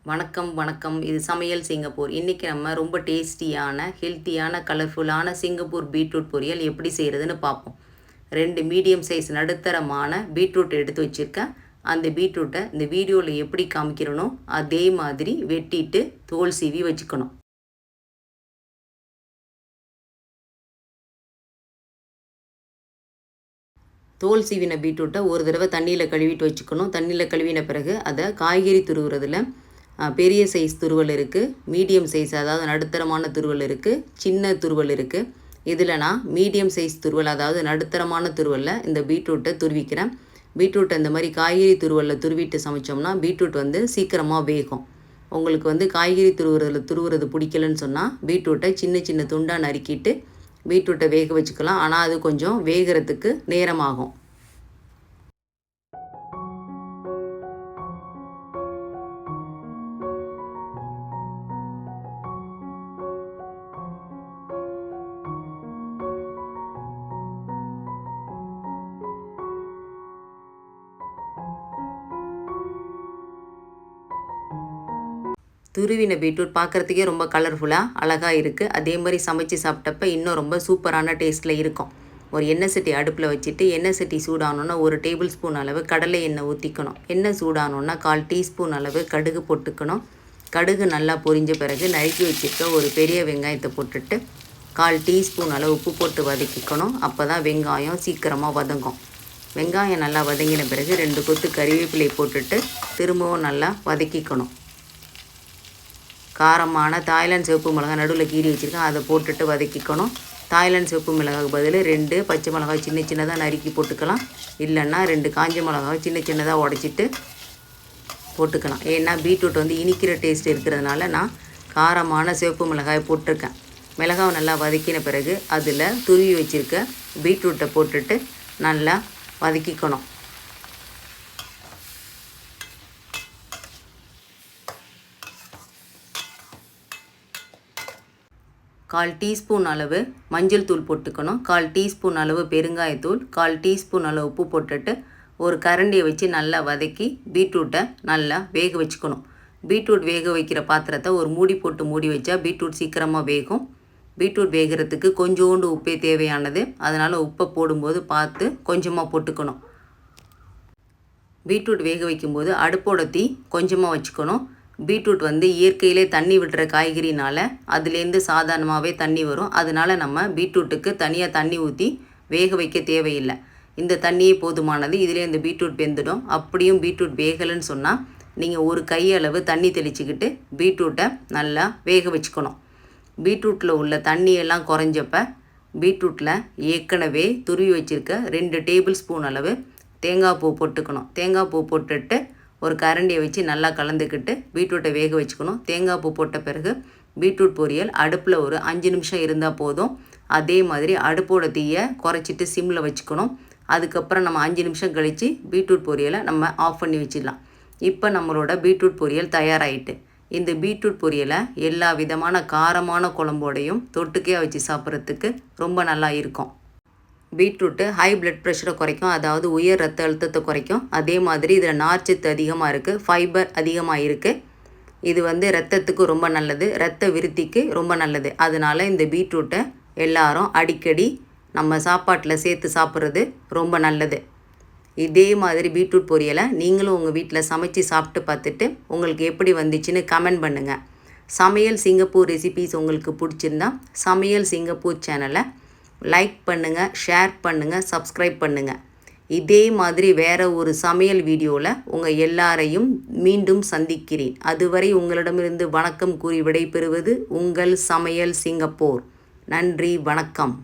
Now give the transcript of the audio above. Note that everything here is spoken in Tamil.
வணக்கம். இது சமையல் சிங்கப்பூர். இன்றைக்கி நம்ம ரொம்ப டேஸ்டியான, ஹெல்த்தியான, கலர்ஃபுல்லான சிங்கப்பூர் பீட்ரூட் பொரியல் எப்படி செய்கிறதுன்னு பார்ப்போம். 2 மீடியம் சைஸ் நடுத்தரமான பீட்ரூட் எடுத்து வச்சுருக்கேன். அந்த பீட்ரூட்டை இந்த வீடியோவில் எப்படி காமிக்கிறனோ அதே மாதிரி வெட்டிட்டு தோல் சீவி வச்சுக்கணும். தோல் சீவின பீட்ரூட்டை ஒரு தடவை தண்ணியில் கழுவிட்டு வச்சுக்கணும். தண்ணியில் கழுவின பிறகு அதை காய்கறி துருவுறதுல பெரிய சைஸ் துருவல் இருக்குது, மீடியம் சைஸ் அதாவது நடுத்தரமான துருவல் இருக்குது, சின்ன துருவல் இருக்குது. இதில் நான் மீடியம் சைஸ் துருவல் அதாவது நடுத்தரமான துருவலில் இந்த பீட்ரூட்டை துருவிக்கிறேன். பீட்ரூட்டை இந்த மாதிரி காய்கறி துருவலில் துருவிட்டு சமைச்சோம்னா பீட்ரூட் சீக்கிரமாக வேகும். உங்களுக்கு காய்கறி துருவுறது பிடிக்கலன்னு சொன்னால் பீட்ரூட்டை சின்ன சின்ன துண்டாக நறுக்கிட்டு பீட்ரூட்டை வேக வச்சுக்கலாம். ஆனால் அது கொஞ்சம் வேகிறதுக்கு நேரமாகும். துருவின பீட்ரூட் பார்க்குறதுக்கே ரொம்ப கலர்ஃபுல்லாக அழகாக இருக்குது. அதே மாதிரி சமைச்சு சாப்பிட்டப்ப இன்னும் ரொம்ப சூப்பரான டேஸ்ட்டில் இருக்கும். ஒரு எண்ணெய் சட்டி அடுப்பில் வச்சுட்டு எண்ணெய் சட்டி சூடானோன்னா 1 டேபிள் ஸ்பூன் அளவு கடலை எண்ணெய் ஊற்றிக்கணும். எண்ணெய் சூடானோன்னா 1/4 டீஸ்பூன் அளவு கடுகு போட்டுக்கணும். கடுகு நல்லா பொரிஞ்ச பிறகு நறுக்கி வச்சுருக்க ஒரு பெரிய வெங்காயத்தை போட்டுட்டு 1/4 டீஸ்பூன் அளவு உப்பு போட்டு வதக்கிக்கணும். அப்போ தான் வெங்காயம் சீக்கிரமாக வதங்கும். வெங்காயம் நல்லா வதங்கின பிறகு 2 கொத்து கறிவேப்பிலை போட்டுட்டு திரும்பவும் நல்லா வதக்கிக்கணும். காரமான தாய்லாந்து சிவப்பு மிளகாய் நடுவில் கீறி வச்சுருக்கேன், அதை போட்டுட்டு வதக்கிக்கணும். தாய்லாந்து சிவப்பு மிளகாய்க்கு பதில் 2 பச்சை மிளகாய் சின்ன சின்னதாக நறுக்கி போட்டுக்கலாம். இல்லைன்னா 2 காஞ்ச மிளகாய் சின்ன சின்னதாக உடச்சிட்டு போட்டுக்கலாம். ஏன்னா பீட்ரூட் இனிக்கிற டேஸ்ட் இருக்கிறதுனால நான் காரமான சிவப்பு மிளகாய் போட்டிருக்கேன். மிளகாவை நல்லா வதக்கின பிறகு அதில் துருவி வச்சுருக்க பீட்ரூட்டை போட்டுட்டு நல்லா வதக்கிக்கணும். 1/4 டீஸ்பூன் அளவு மஞ்சள் தூள் போட்டுக்கணும். 1/4 டீஸ்பூன் அளவு பெருங்காயத்தூள், 1/4 டீஸ்பூன் அளவு உப்பு போட்டுட்டு ஒரு கரண்டியை வச்சு நல்லா வதக்கி பீட்ரூட்டை நல்லா வேக வச்சுக்கணும். பீட்ரூட் வேக வைக்கிற பாத்திரத்தை ஒரு மூடி போட்டு மூடி வச்சா பீட்ரூட் சீக்கிரமாக வேகும். பீட்ரூட் வேகிறதுக்கு கொஞ்சோண்டு உப்பே தேவையானது. அதனால் உப்பை போடும்போது பார்த்து கொஞ்சமாக போட்டுக்கணும். பீட்ரூட் வேக வைக்கும்போது அடுப்போட தீ கொஞ்சமாக வச்சுக்கணும். பீட்ரூட் இயற்கையிலே தண்ணி விடுற காய்கறினால் அதுலேருந்து சாதாரணமாகவே தண்ணி வரும். அதனால் நம்ம பீட்ரூட்டுக்கு தனியாக தண்ணி ஊற்றி வேக வைக்க தேவையில்லை. இந்த தண்ணியே போதுமானது. இதிலே இந்த பீட்ரூட் வெந்துடும். அப்படியும் பீட்ரூட் வேகலைன்னு சொன்னால் நீங்கள் ஒரு கையளவு தண்ணி தெளிச்சுக்கிட்டு பீட்ரூட்டை நல்லா வேக வச்சுக்கணும். பீட்ரூட்டில் உள்ள தண்ணியெல்லாம் குறைஞ்சப்ப பீட்ரூட்டில் ஏற்கனவே துருவி வச்சுருக்க 2 டேபிள் ஸ்பூன் அளவு தேங்காய் பூ போட்டுக்கணும். தேங்காய் பூ போட்டுட்டு ஒரு கரண்டியை வச்சு நல்லா கலந்துக்கிட்டு பீட்ரூட்டை வேக வச்சுக்கணும். தேங்காய் பூ போட்ட பிறகு பீட்ரூட் பொரியல் அடுப்பில் ஒரு 5 நிமிஷம் இருந்தால் போதும். அதே மாதிரி அடுப்போட தீயை குறைச்சிட்டு சிம்மில் வச்சுக்கணும். அதுக்கப்புறம் நம்ம 5 நிமிஷம் கழித்து பீட்ரூட் பொரியலை நம்ம ஆஃப் பண்ணி வச்சிடலாம். இப்போ நம்மளோட பீட்ரூட் பொரியல் தயாராகிட்டு. இந்த பீட்ரூட் பொரியலை எல்லா விதமான காரமான குழம்போடையும் தொட்டுக்கையாக வச்சு சாப்பிட்றதுக்கு ரொம்ப நல்லா இருக்கும். பீட்ரூட்டு ஹை பிளட் ப்ரெஷரை குறைக்கும், அதாவது உயர் ரத்த அழுத்தத்தை குறைக்கும். அதே மாதிரி இதில் நார்ச்சத்து அதிகமாக இருக்குது, ஃபைபர் அதிகமாக இருக்குது. இது ரத்தத்துக்கு ரொம்ப நல்லது, ரத்த விருத்திக்கு ரொம்ப நல்லது. அதனால் இந்த பீட்ரூட்டை எல்லாரும் அடிக்கடி நம்ம சாப்பாட்டில் சேர்த்து சாப்பிட்றது ரொம்ப நல்லது. இதே மாதிரி பீட்ரூட் பொரியலை நீங்களும் உங்கள் வீட்டில் சமைச்சு சாப்பிட்டு பார்த்துட்டு உங்களுக்கு எப்படி வந்துச்சுன்னு கமெண்ட் பண்ணுங்கள். சமையல் சிங்கப்பூர் ரெசிபீஸ் உங்களுக்கு பிடிச்சிருந்தா சமையல் சிங்கப்பூர் சேனலை லைக் பண்ணுங்கள், ஷேர் பண்ணுங்கள், சப்ஸ்கிரைப் பண்ணுங்கள். இதே மாதிரி வேறு ஒரு சமையல் வீடியோவில் உங்கள் எல்லாரையும் மீண்டும் சந்திக்கிறேன். அதுவரை உங்களிடமிருந்து வணக்கம் கூறி விடைபெறுவது உங்கள் சமையல் சிங்கப்பூர். நன்றி, வணக்கம்.